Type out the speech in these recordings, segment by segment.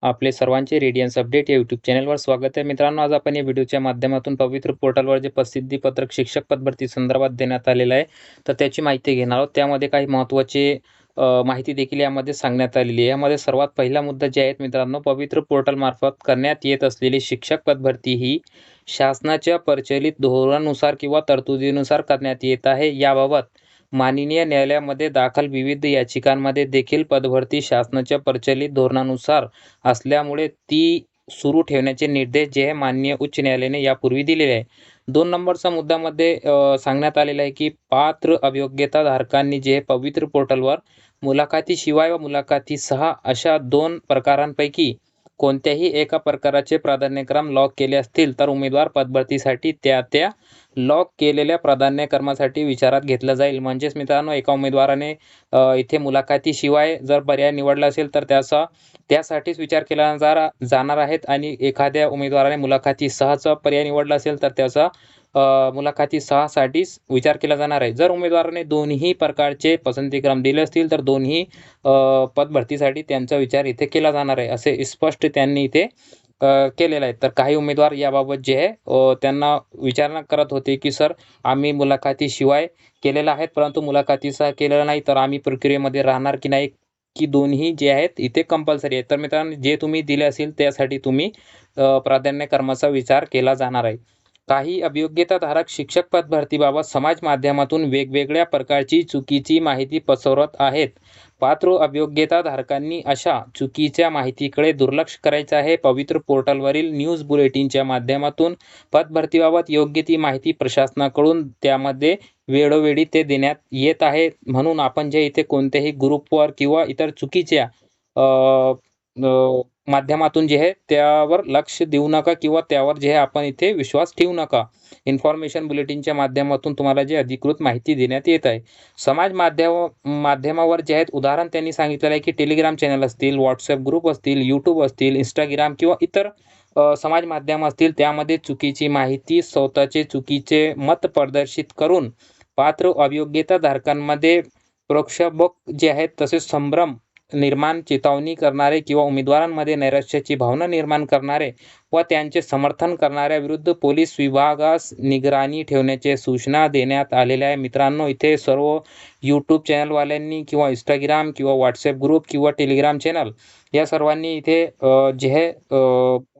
आपले सर्वांचे Radiance update या यूट्यूब चॅनलवर स्वागत आहे. मित्रांनो, आज आपण या व्हिडिओच्या माध्यमातून पवित्र पोर्टलवर जे प्रसिद्धी पत्रक शिक्षक पदभरती संदर्भात देण्यात आलेलं आहे, तर त्याची माहिती घेणार आहोत. त्यामध्ये काही महत्त्वाचे माहिती देखील यामध्ये सांगण्यात आलेली आहे. यामध्ये सर्वात पहिला मुद्दा जे आहेत मित्रांनो, पवित्र पोर्टलमार्फत करण्यात येत असलेली शिक्षक पदभरती ही शासनाच्या प्रचलित धोरणानुसार किंवा तरतुदीनुसार करण्यात येत आहे. याबाबत माननीय न्यायालयामध्ये दाखल विविध याचिकांमध्ये देखील पदभरती शासनाच्या प्रचलित धोरणानुसार असल्यामुळे ती सुरू ठेवण्याचे निर्देश जे आहे माननीय उच्च न्यायालयाने यापूर्वी दिलेले आहे. 2 नंबरचा मुद्द्यामध्ये सांगण्यात आलेलं आहे की पात्र अभियोग्यताधारकांनी जे पवित्र पोर्टलवर मुलाखतीशिवाय व मुलाखतीसह अशा 2 प्रकारांपैकी कोणत्याही एका प्रकाराचे प्राधान्यक्रम लॉक केले असतील तर उमेदवार पदभरतीसाठी त्या लॉक केलेल्या प्राधान्यक्रमासाठी विचारात घेतलं जाईल. म्हणजेच मित्रांनो, एका उमेदवाराने इथे मुलाखतीशिवाय जर पर्याय निवडला असेल तर त्यासाठीच विचार केला जाणार आहेत आणि एखाद्या उमेदवाराने मुलाखतीसहचा पर्याय निवडला असेल तर त्याचा मुलाखतीसहसाठीच विचार केला जाणार आहे. जर उमेदवाराने दोन्ही प्रकारचे पसंतीक्रम दिले असतील तर दोन्ही पदभरतीसाठी त्यांचा विचार इथे केला जाणार आहे, असे स्पष्ट त्यांनी इथे केलेलं आहे. तर काही उमेदवार याबाबत जे आहे त्यांना विचारणा करत होते की सर, आम्ही मुलाखतीशिवाय केलेलं आहे परंतु मुलाखतीसह केलेलं नाही, तर आम्ही प्रक्रियेमध्ये राहणार की नाही, की दोन्ही जे आहेत इथे कंपल्सरी आहे. तर मित्रांनो, जे तुम्ही दिले असेल त्यासाठी तुम्ही प्राधान्यक्रमाचा विचार केला जाणार आहे. काही अभियोग्यताधारक शिक्षक पदभरतीबाबत समाज माध्यमातून वेगवेगळ्या प्रकारची चुकीची माहिती पसरवत आहेत. पात्र अभियोग्यताधारकांनी अशा चुकीच्या माहितीकडे दुर्लक्ष करायचे आहे. पवित्र पोर्टलवरील न्यूज बुलेटिनच्या माध्यमातून पदभरतीबाबत योग्य ती माहिती प्रशासनाकडून त्यामध्ये वेळोवेळी ते देण्यात येत आहे. म्हणून आपण जे इथे कोणत्याही ग्रुपवर किंवा इतर चुकीच्या माध्यमातून जे आहे त्यावर लक्ष देऊ नका किंवा त्यावर जे आहे आपण इथे विश्वास ठेवू नका. इन्फॉर्मेशन बुलेटिनच्या माध्यमातून तुम्हाला जे अधिकृत माहिती देण्यात येत आहे. समाज माध्यमावर जे आहेत, उदाहरण त्यांनी सांगितलेलं आहे की टेलिग्राम चॅनल असतील, व्हॉट्सॲप ग्रुप असतील, यूट्यूब असतील, इंस्टाग्राम किंवा इतर समाज माध्यम असतील, त्यामध्ये चुकीची माहिती, स्वतःचे चुकीचे मत प्रदर्शित करून पात्र अभियोग्यताधारकांमध्ये प्रक्षोभक जे आहेत तसेच संभ्रम निर्माण, चेतावणी करणारे किंवा उमेदवारांमध्ये नैराश्याची भावना निर्माण करणारे व त्यांचे समर्थन करणाऱ्या विरुद्ध पोलीस विभागास निगराणी ठेवण्याच्या सूचना देण्यात आलेल्या आहे. मित्रांनो, इथे सर्व यूट्यूब चॅनलवाल्यांनी किंवा इंस्टाग्राम किंवा व्हॉट्सॲप ग्रुप किंवा टेलिग्राम चॅनल या सर्वांनी इथे जे आहे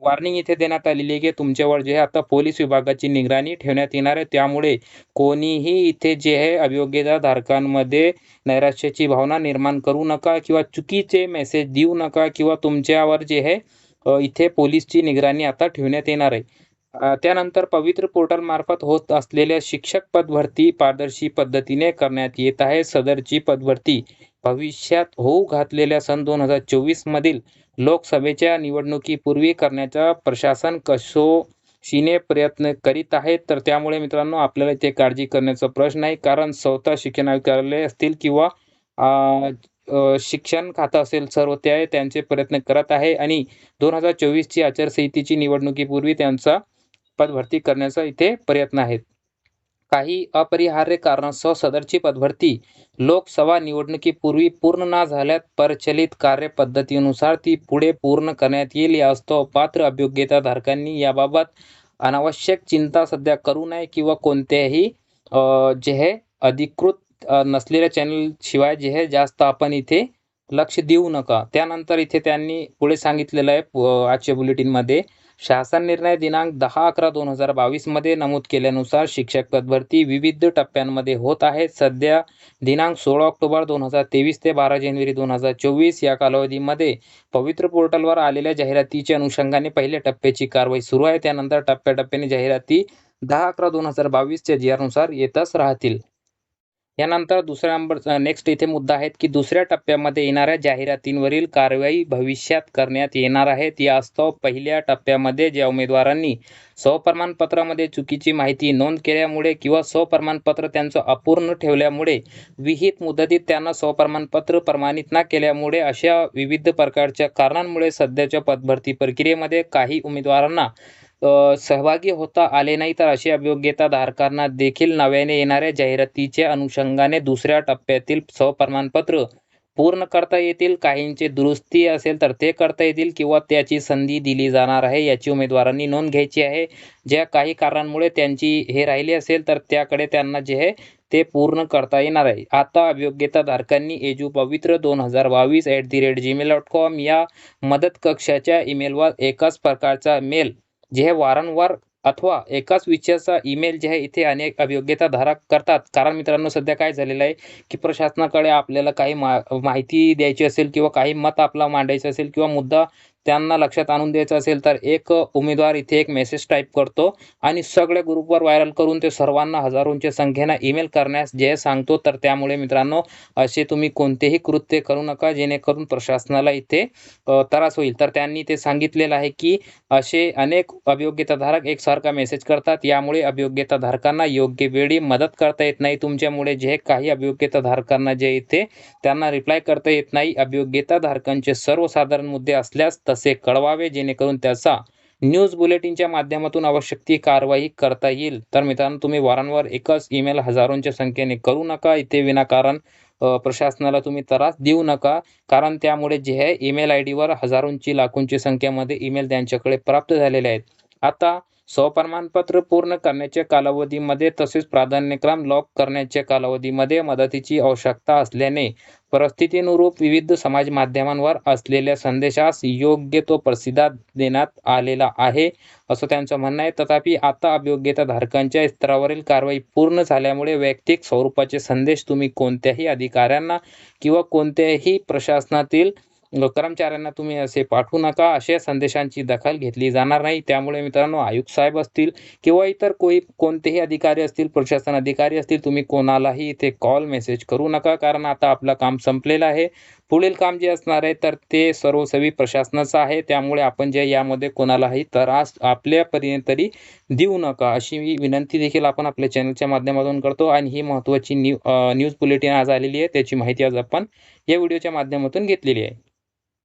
वॉर्निंग इथे देण्यात आलेली आहे की तुमच्यावर जे आहे आता पोलीस विभागाची निगराणी ठेवण्यात येणार आहे. त्यामुळे कोणीही इथे जे आहे अभियोग्यताधारकांमध्ये नैराश्याची भावना निर्माण करू नका किंवा चुकीचे मेसेज देऊ नका किंवा तुमच्यावर जे आहे इथे पोलीसची निगराणी आता ठेवण्यात येणार आहे. त्यानंतर पवित्र पोर्टलमार्फत होत असलेल्या शिक्षक पदभरती पारदर्शी पद्धतीने करण्यात येत आहे. सदरची पदभरती भविष्यात होऊ घातलेल्या सन 2024 मधील लोकसभेच्या निवडणुकीपूर्वी करण्याचा प्रशासन कसोशीने प्रयत्न करीत आहे. तर त्यामुळे मित्रांनो, आपल्याला इथे काळजी करण्याचा प्रश्न नाही, कारण स्वतः शिक्षण कार्यालय असतील किंवा शिक्षण खातं असेल, सर्व त्यांचे प्रयत्न करत आहे आणि 2024ची आचारसंहितेची निवडणुकीपूर्वी त्यांचा पदभरती करण्याचा इथे प्रयत्न आहेत. काही अपरिहार्य कारणास्तव सदरची पदभरती लोकसभा निवडणुकीपूर्वी पूर्ण न झाल्यास प्रचलित कार्यपद्धतीनुसार ती पुढे पूर्ण करण्यात येईल. यास्तव पात्र अभियोग्यताधारकांनी याबाबत अनावश्यक चिंता सध्या करू नये किंवा कोणत्याही जे आहे अधिकृत नसलेल्या चॅनलशिवाय जे आहे जास्त आपण इथे लक्ष देऊ नका. त्यानंतर इथे त्यांनी पुढे सांगितलेलं आहे आजच्या बुलेटिनमध्ये, शासन निर्णय दिनांक 10/11/2022 मध्ये नमूद केल्यानुसार शिक्षक पदभरती विविध टप्प्यांमध्ये होत आहे. सध्या दिनांक 16 ऑक्टोबर 2023 ते 12 जानेवारी 2024 या कालावधीमध्ये पवित्र पोर्टलवर आलेल्या जाहिरातीच्या अनुषंगाने पहिल्या टप्प्याची कारवाई सुरू आहे. त्यानंतर टप्प्याटप्प्याने जाहिराती 10/11/2022च्या GR नुसार येतच राहतील. यानंतर दुसऱ्या नंबर नेक्स्ट इथे मुद्दा आहेत की दुसऱ्या टप्प्यामध्ये येणाऱ्या जाहिरातींवरील कारवाई भविष्यात करण्यात येणार आहेत. यास्तव पहिल्या टप्प्यामध्ये ज्या उमेदवारांनी स्वप्रमाणपत्रामध्ये चुकीची माहिती नोंद केल्यामुळे किंवा स्वप्रमाणपत्र त्यांचं अपूर्ण ठेवल्यामुळे, विहित मुदतीत त्यांना स्वप्रमाणपत्र प्रमाणित न केल्यामुळे अशा विविध प्रकारच्या कारणांमुळे सध्याच्या पदभरती प्रक्रियेमध्ये काही उमेदवारांना सहभागी होता आले नाही, तर अशा अभियोग्यताधारकांना देखील नव्याने येणाऱ्या जाहिरातीच्या अनुषंगाने दुसऱ्या टप्प्यातील स्वप्रमाणपत्र पूर्ण करता येतील, काहींचे दुरुस्ती असेल तर ते करता येतील किंवा त्याची संधी दिली जाणार आहे याची उमेदवारांनी नोंद घ्यायची आहे. ज्या काही कारणांमुळे त्यांची हे राहिली असेल तर त्याकडे त्यांना जे आहे ते पूर्ण करता येणार आहे. आता अभियोग्यताधारकांनी eju2022@gmail.com या मदत कक्षाच्या ईमेलवर एकाच प्रकारचा मेल जे आहे वारंवार अथवा एकाच विषयाचा ईमेल जे आहे इथे अनेक अभियोग्यताधारक करतात. कारण मित्रांनो सध्या काय झालेलं आहे की प्रशासनाकडे आपल्याला काही माहिती द्यायची असेल किंवा काही मत आपला मांडायचं असेल किंवा मुद्दा त्यांना लक्षात आणून द्यायचा असेल तर एक उमेदवार इथे एक मेसेज टाईप करतो आणि सगळ्या ग्रुपवर व्हायरल करून ते सर्वांना हजारोंच्या संख्येनं ईमेल करण्यास जे सांगतो. तर त्यामुळे मित्रांनो असे तुम्ही कोणतेही कृत्य करू नका जेणेकरून प्रशासनाला इथे त्रास होईल. तर त्यांनी ते सांगितलेलं आहे की असे अनेक अभियोग्यताधारक एकसारखा मेसेज करतात. यामुळे अभियोग्यताधारकांना योग्य वेळी मदत करता येत नाही. तुमच्यामुळे जे काही अभियोग्यताधारकांना जे इथे त्यांना रिप्लाय करता येत नाही. अभियोग्यताधारकांचे सर्वसाधारण मुद्दे असल्यास तसे कळवावे जेणेकरून त्याचा न्यूज बुलेटिनच्या माध्यमातून आवश्यक ती कारवाई करता येईल. तर मित्रांनो तुम्ही वारंवार एकच ईमेल हजारोंच्या संख्येने करू नका. इथे विनाकारण प्रशासनाला तुम्ही त्रास देऊ नका. कारण त्यामुळे जे आहे ईमेल आयडीवर हजारोंची लाखोंची संख्येमध्ये ईमेल त्यांच्याकडे प्राप्त झालेले आहेत. आता स्वप्रमाणपत्र पूर्ण करण्याच्या कालावधीमध्ये तसेच प्राधान्यक्रम लॉक करण्याच्या कालावधीमध्ये मदतीची आवश्यकता असल्याने परिस्थितीनुरूप विविध समाज माध्यमांवर असलेल्या संदेशास योग्य तो प्रतिसाद देण्यात आलेला आहे असं त्यांचं म्हणणं आहे. तथापि आता अभियोग्यताधारकांच्या स्तरावरील कारवाई पूर्ण झाल्यामुळे वैयक्तिक स्वरूपाचे संदेश तुम्ही कोणत्याही अधिकाऱ्यांना किंवा कोणत्याही प्रशासनातील कर्मचाऱ्यांना तुम्ही असे पाठवू नका. अशा संदेशांची दखल घेतली जाणार नाही. त्यामुळे मित्रांनो आयुक्त साहेब असतील किंवा इतर कोणतेही अधिकारी असतील, प्रशासन अधिकारी असतील, तुम्ही कोणालाही इथे कॉल मेसेज करू नका. कारण आता आपलं काम संपलेलं आहे. पुढील काम जे असणार आहे तर ते सर्वसवी प्रशासनाचं आहे. त्यामुळे आपण जे यामध्ये कोणालाही त्रास आपल्या परीने तरी देऊ नका अशी विनंती देखील आपण आपल्या चॅनलच्या माध्यमातून करतो. आणि ही महत्त्वाची न्यूज बुलेटिन आज आलेली आहे त्याची माहिती आज आपण या व्हिडिओच्या माध्यमातून घेतलेली आहे.